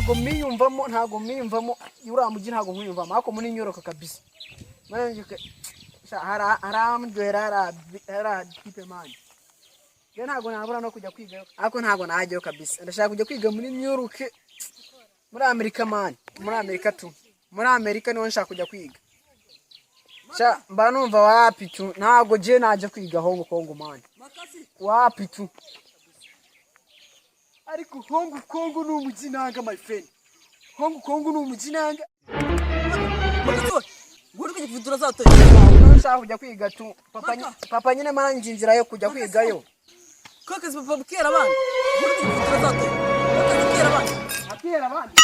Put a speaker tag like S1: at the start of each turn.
S1: ntago miyumvamo uriya mujyi ntago mwiyumvamo ariko muri nyoroka kabisa manjye haramdwera ara tipe man je ntago nabura no kujya kwiga ariko ntago najyeyo kabisa ndashaka kujya kwiga muri New York muri America man muri America niho nshaka kujya kwiga mba numva wapi tu ntago je naje kwiga Hong Kong man wapi tu ariko Hong Kong ni umujyi nanga my friend Hong Kong ni umujyi nanga
S2: Guri kujifutura zato
S1: nshaka kujya kwiga tu papa nyine manjye inzira yo kujya kwigayo
S2: kaka papa bukera abana guri kujifutura zato
S1: akera abandi